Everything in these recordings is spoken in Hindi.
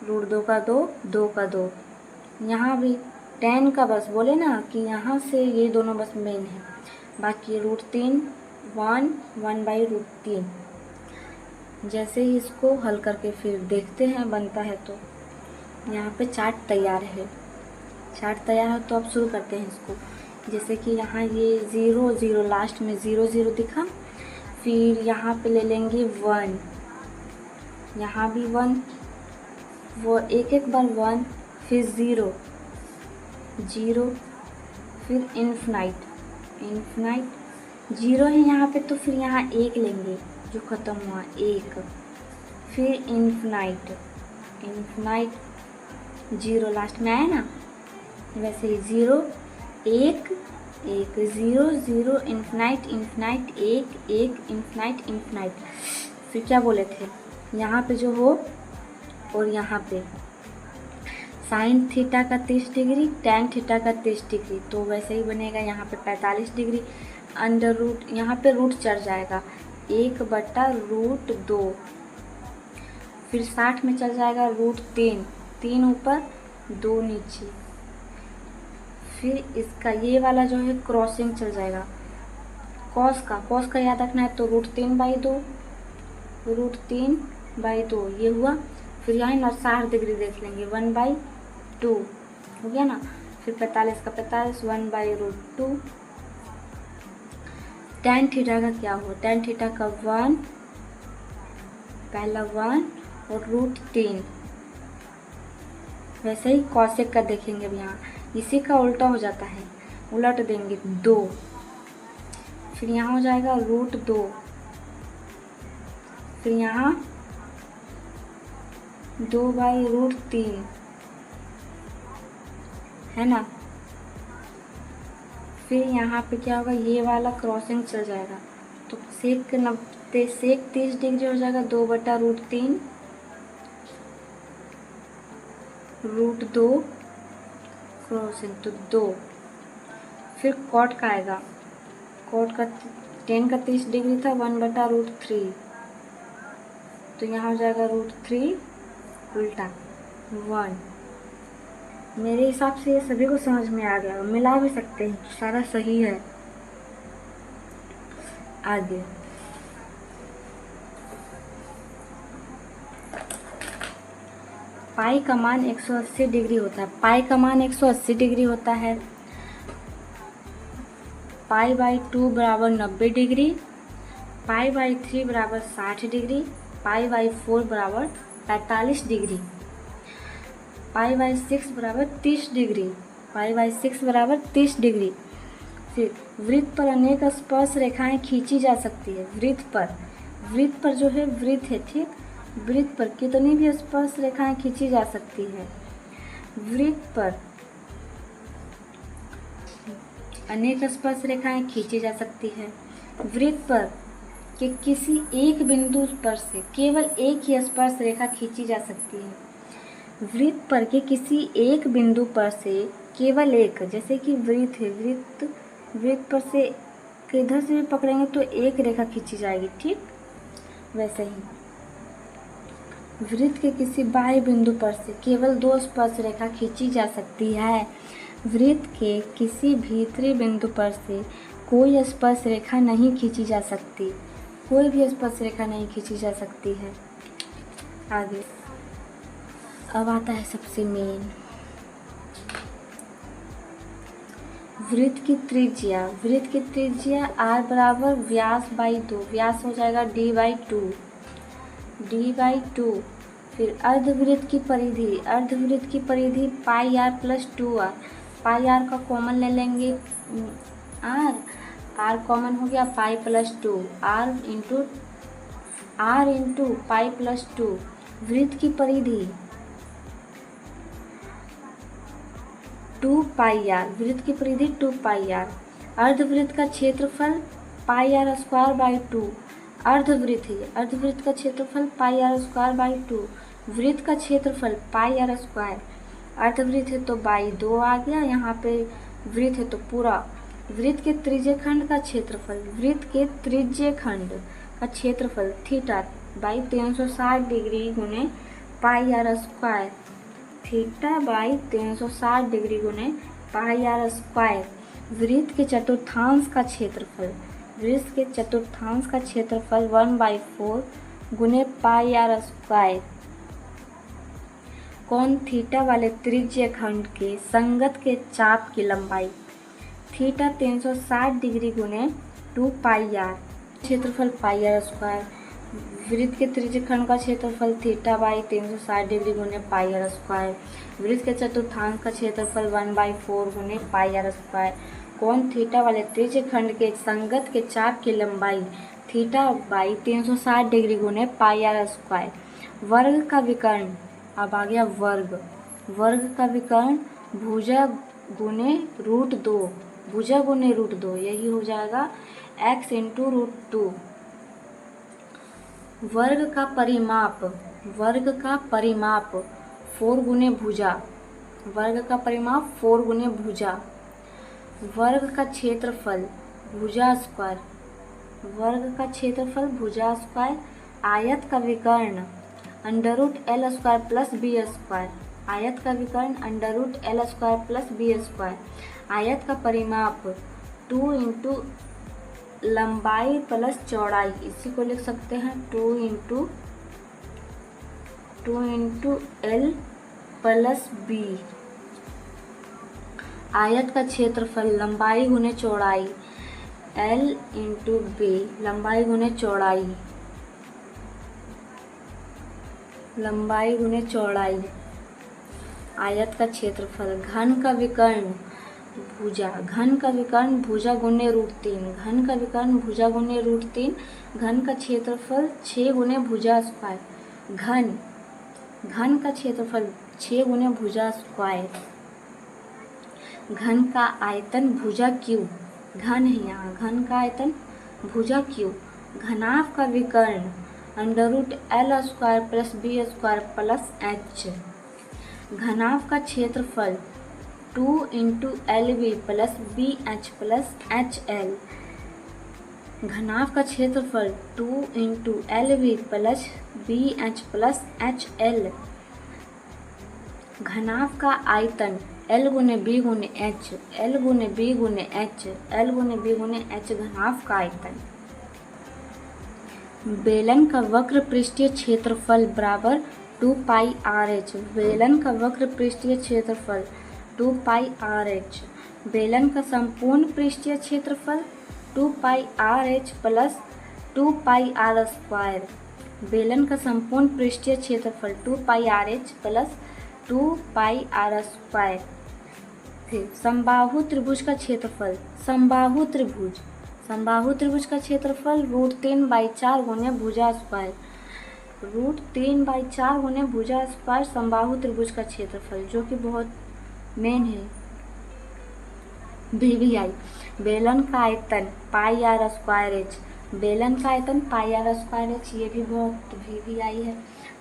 रूट 2 का 2, 2 का 2। यहाँ भी tan का बस बोले ना कि यहाँ से ये दोनों बस मेन है, बाकी रूट 3 1/√3। जैसे ही इसको हल करके फिर देखते हैं बनता है तो यहाँ पे चार्ट तैयार है। चार्ट तैयार है तो अब शुरू करते हैं इसको। जैसे कि यहाँ ये 0 0 लास्ट में 0 0 दिखा, फिर यहाँ पे ले लेंगे 1, यहाँ भी 1, वो एक बार 1, फिर 0 0, फिर इन्फिनाइट 0 है यहाँ पे तो फिर यहाँ 1 लेंगे जो ख़त्म हुआ 1, फिर इन्फिनाइट 0 लास्ट में आया ना, वैसे ही 0 1 1 0 0 इन्फिनाइट 1 1 इन्फिनाइट। फिर क्या बोले थे यहाँ पे जो हो और यहाँ पे साइन थीटा का 30 डिग्री, टैन थीटा का 30 डिग्री, तो वैसे ही बनेगा यहाँ पे 45 डिग्री। अंडर रूट यहाँ पे रूट चढ़ जाएगा 1/√2, फिर 60 में चल जाएगा रूट 3, 3 ऊपर 2 नीचे, फिर इसका ये वाला जो है क्रॉसिंग चल जाएगा कॉस का याद रखना है तो रूट 3/2 ये हुआ। फिर यहाँ ना 60 डिग्री देख लेंगे 1/2 हो गया ना, फिर 45 का 45 1/√2। टैन थीटा का क्या हुआ, टैन थीटा का 1, पहला 1 और रूट 3। वैसे ही कॉसेक का देखेंगे अब यहाँ इसी का उल्टा हो जाता है, उलट देंगे 2, फिर यहाँ हो जाएगा रूट 2, फिर यहाँ 2/√3 है ना। फिर यहाँ पे क्या होगा ये वाला क्रॉसिंग चल जाएगा तो सेक 30 डिग्री हो जाएगा 2/√3 रूट 2 क्रॉसिंग तो 2। फिर कॉट का आएगा, कॉट का tan का 30 डिग्री था 1/√3 तो यहाँ हो जाएगा √3 उल्टा 1। मेरे हिसाब से ये सभी को समझ में आ गया, मिला भी सकते हैं, सारा सही है। आगे पाई का मान 180 डिग्री होता है, पाई का मान 180 डिग्री होता है। π/2 बराबर 90 डिग्री, π/3 बराबर 60 डिग्री, π/4 बराबर 45 डिग्री, π/6 बराबर 30 डिग्री, π/6 बराबर 30 डिग्री। फिर वृत्त पर अनेक स्पर्श रेखाएं खींची जा सकती है। वृत्त पर जो है वृत्त है ठीक, वृत्त पर कितनी भी स्पर्श रेखाएं खींची जा सकती है। वृत्त पर अनेक स्पर्श रेखाएं खींची जा सकती है। वृत्त पर के किसी एक बिंदु पर से केवल एक ही स्पर्श रेखा खींची जा सकती है। वृत्त पर के किसी एक बिंदु पर से केवल एक, जैसे कि वृत्त है, वृत्त पर से किधर से भी पकड़ेंगे तो एक रेखा खींची जाएगी ठीक। वैसे ही वृत्त के किसी बाह्य बिंदु पर से केवल 2 स्पर्श रेखा खींची जा सकती है। वृत्त के किसी भीतरी बिंदु पर से कोई स्पर्श रेखा नहीं खींची जा सकती, कोई भी स्पर्श रेखा नहीं खींची जा सकती है। आगे अब आता है सबसे मेन, वृत्त की त्रिज्या। वृत्त की त्रिज्या r बराबर व्यास बाई 2, व्यास हो जाएगा d/2। फिर अर्धवृत्त की परिधि, अर्धवृत्त की परिधि πr + 2r, πr का कॉमन ले लेंगे, r कॉमन हो गया पाई + 2, r इंटू पाई + 2। वृत्त की परिधि 2πr, वृत्त की परिधि 2πr। अर्धवृत्त का क्षेत्रफल πr²/2, अर्धवृत्त है, अर्धवृत्त का क्षेत्रफल πr²/2, वृत्त का क्षेत्रफल πr²। अर्धवृत्त है तो बाई 2 आ गया, यहाँ पे वृत्त है तो पूरा। वृत्त के त्रिज्यखंड का क्षेत्रफल, वृत्त के त्रिज्यखंड का क्षेत्रफल थीटा/360 डिग्री गुने pi r square, theta by 360 degree गुने पाई आर स्क्वायर। वृत्त के चतुर्थांश का क्षेत्रफल, वृत्त के चतुर्थांश का क्षेत्रफल 1/4 गुने पाई आर स्क्वायर। कोण थीटा वाले त्रिज्य खंड के संगत के चाप की लंबाई, थीटा 360 डिग्री गुने 2 पाई आर, क्षेत्रफल पाई आर स्क्वायर। वृत्त के त्रिज्य खंड का क्षेत्रफल थीटा बाई 360 डिग्री गुने पाई आर स्क्वायर। वृत्त के चतुर्थांश का क्षेत्रफल 1/4 गुने पाई आर स्क्वायर। कोण थीटा वाले त्रिज्य खंड के संगत के चाप की लंबाई, थीटा बाई 360 डिग्री गुने पाई आर स्क्वायर। वर्ग का विकर्ण, अब आ गया वर्ग, वर्ग का विकर्ण भुजा गुने √2, भुजा गुने √2, यही हो जाएगा x इंटू √2। वर्ग का परिमाप, वर्ग का परिमाप 4 गुने भुजा, वर्ग का परिमाप 4 गुने भुजा। वर्ग का क्षेत्रफल भुजा स्क्वायर, वर्ग का क्षेत्रफल भुजा स्क्वायर। आयत का विकर्ण √L square plus B square, आयत का विकर्ण √L square plus B square. आयत का परिमाप 2 इंटू लंबाई प्लस चौड़ाई, इसी को लिख सकते हैं 2 इंटू L प्लस बी। आयत का क्षेत्रफल लंबाई गुने चौड़ाई, L इंटू बी, लंबाई गुने चौड़ाई, लंबाई गुने चौड़ाई। आयत का क्षेत्रफल। घन का विकर्ण भुजा, घन का विकर्ण भुजा गुने √3, घन का विकर्ण भुजा गुने √3। घन का क्षेत्रफल 6 गुने भुजा स्क्वायर, घन, घन का क्षेत्रफल 6 गुने भुजा स्क्वायर। घन का आयतन भुजा क्यू, घन है यहाँ, घन का आयतन भुजा क्यू। घनाभ का विकर्ण √L square plus B square plus h। घनाभ का क्षेत्रफल 2 into LV plus BH plus HL। घनाभ का क्षेत्रफल 2 into LV plus BH plus HL। घनाभ का आयतन L गुने B गुने H, L गुने B गुने H, L गुने B गुने H घनाभ का आयतन। बेलन का वक्र पृष्ठीय क्षेत्रफल बराबर 2 पाई RH। बेलन का वक्र पृष्ठीय क्षेत्रफल 2 पाई RH। बेलन का संपूर्ण पृष्ठीय क्षेत्रफल 2 पाई RH प्लस 2 पाई R स्क्वायर। बेलन का संपूर्ण पृष्ठीय क्षेत्रफल 2 पाई RH प्लस 2 पाई R स्क्वायर। फिर समबाहु त्रिभुज का क्षेत्रफल, समबाहु त्रिभुज, समबाहु त्रिभुज का क्षेत्रफल √3/4 गुने भुजा स्क्वायर, √3/4 गुने भुजा स्क्वायर समबाहु त्रिभुज का क्षेत्रफल, जो कि बहुत मेन है। VVI, बेलन का आयतन पाई आर स्क्वायर एच, बेलन का आयतन पाई आर स्क्वायर एच, ये भी बहुत VVI है।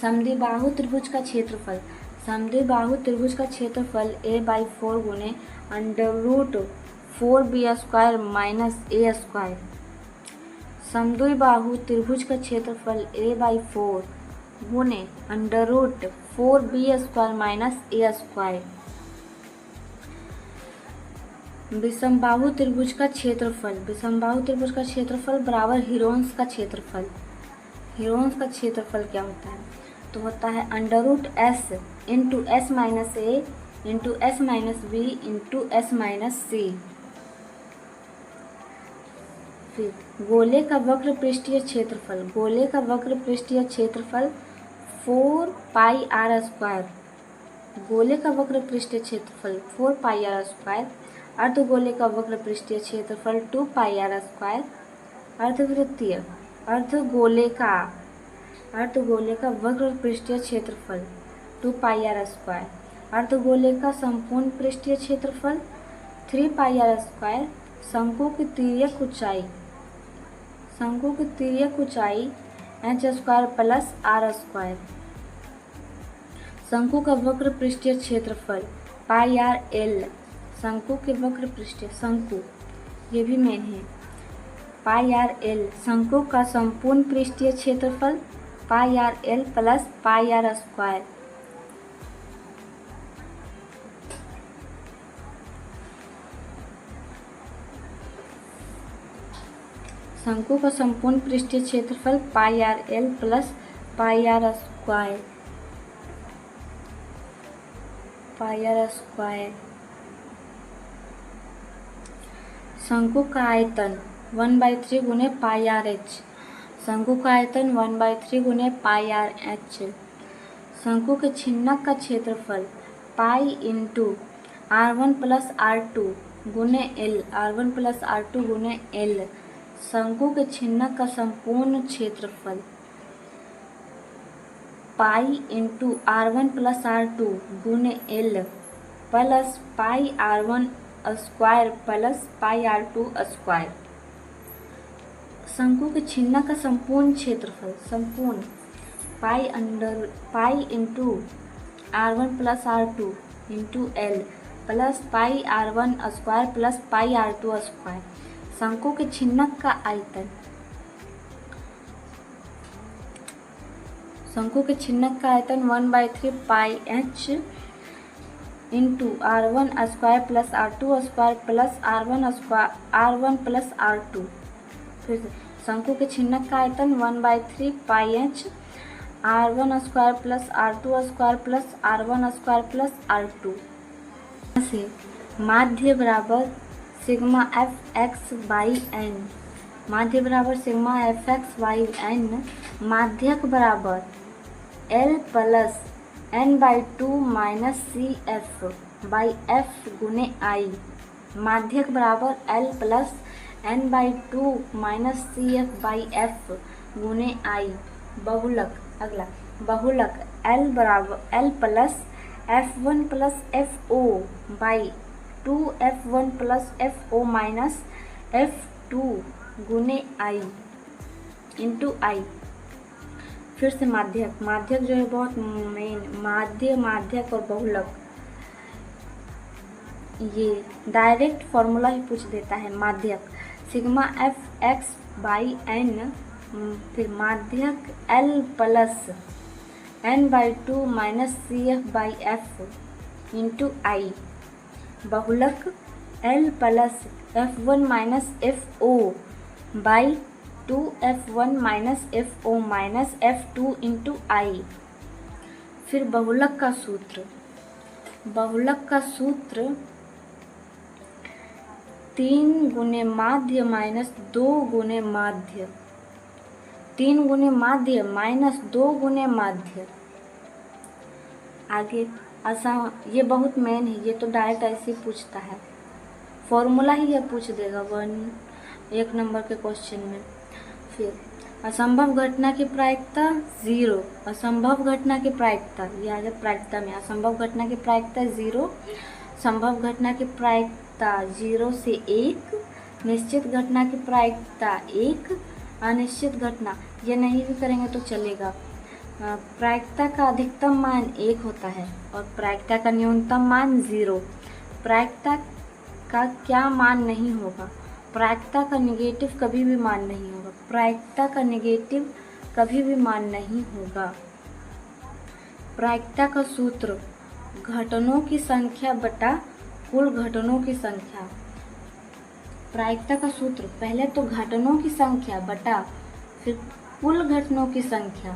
समद्विबाहु त्रिभुज का क्षेत्रफल, समद्विबाहु त्रिभुज का क्षेत्रफल A/4 गुने √4B square minus A square. समद्विबाहु त्रिभुज का क्षेत्रफल A/4 गुने √4B square minus A square. विषमबाहु त्रिभुज का क्षेत्रफल, विषमबाहु त्रिभुज का क्षेत्रफल बराबर हीरोन्स का क्षेत्रफल। हीरोन्स का क्षेत्रफल क्या होता है? तो होता है √S into S minus A into S minus B into S minus C। फिर गोले का वक्र पृष्ठीय क्षेत्रफल, गोले का वक्र पृष्ठीय क्षेत्रफल 4 पाई R स्क्वायर, गोले का वक्र पृष्ठीय क्षेत्रफल 4 पाई R स्क्वायर। अर्धगोले का वक्र पृष्ठीय क्षेत्रफल 2 पाई R स्क्वायर। अर्धवृत्तीय, अर्धगोले का वक्र पृष्ठीय क्षेत्रफल 2 पाई R स्क्वायर। अर्धगोले का संपूर्ण पृष्ठीय क्षेत्रफल 3 पाई R स्क्वायर। शंकु की तिर्यक ऊंचाई, शंकु की तिर्यक ऊंचाई h square plus R square. शंकु का वक्र पृष्ठीय क्षेत्रफल पाई R L, शंकु के वक्र पृष्ठीय, शंकु ये भी मेन है, पाई R L। शंकु का संपूर्ण पृष्ठीय क्षेत्रफल pi r l plus pi r square. शंकु का संपूर्ण पृष्ठीय क्षेत्रफल pi r l plus pi r square, pi r square. शंकु का आयतन 1/3 गुने पाई आर एच। शंकु का आयतन 1/3 गुने पाई आर एच। शंकु के छिन्नक का क्षेत्रफल pi into R1 plus R2 गुने एल, R1 प्लस R2 गुने एल। शंकु के छिन्नक का संपूर्ण क्षेत्रफल pi into R1 plus R2 गुने एल प्लस पाई R1 square plus pi R2 square. शंकु के छिन्नक का संपूर्ण क्षेत्रफल, संपूर्ण pi into R1 plus R2 into L plus पाई R1 square plus pi R2 square. शंकु के छिन्नक का आयतन, शंकु के छिन्नक का आयतन 1/3 pi h into R1 square plus R2 square plus R1 plus R2। फिर से शंकु के छिन्नक का आयतन 1/3 pi h R1 square plus R2 square plus R1 square plus R2। से माध्य बराबर sigma f x by n, माध्य बराबर sigma f x by n. माध्यक बराबर l plus n/2 minus c f by f गुने आई। माध्यक बराबर l plus n/2 minus c f by f गुने आई। बहुलक, अगला बहुलक एल बराबर l plus F1 plus FO बाई 2F1 plus FO minus F2 गुने आई इंटू आई। फिर से माध्यक, माध्यक जो है बहुत मेन, माध्यक और बहुलक ये डायरेक्ट फॉर्मूला ही पूछ देता है। माध्यक sigma f x by n, फिर माध्यक l plus n/2 minus c f by f into i. बहुलक l plus F1 minus FO बाई 2F1 minus FO minus F2 into i. फिर बहुलक का सूत्र, बहुलक का सूत्र 3 गुने माध्य माइनस 2 गुने माध्य, 3 गुने माध्य माइनस 2 गुने माध्य। आगे आसान, ये बहुत मेन है, ये तो डायरेक्ट ऐसे ही पूछता है, फॉर्मूला ही ये पूछ देगा 1 नंबर के क्वेश्चन में। फिर असंभव घटना की प्रायिकता 0, असंभव घटना की प्रायिकता, ये आ गया प्रायिकता में, असंभव घटना की प्रायिकता 0, संभव घटना की प्रायिकता 0 से 1, निश्चित घटना की प्रायिकता 1, अनिश्चित घटना ये नहीं भी करेंगे तो चलेगा। प्रायिकता का अधिकतम मान 1 होता है और प्रायिकता का न्यूनतम मान 0। प्रायिकता का क्या मान नहीं होगा, प्रायिकता का नेगेटिव कभी भी मान नहीं होगा, प्रायिकता का नेगेटिव कभी भी मान नहीं होगा। प्रायिकता का सूत्र घटनों की संख्या बटा कुल घटनों की संख्या। प्रायिकता का सूत्र पहले तो घटनों की संख्या बटा फिर कुल घटनों की संख्या।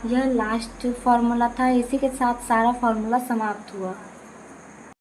यह लास्ट फॉर्मूला था, इसी के साथ सारा फॉर्मूला समाप्त हुआ।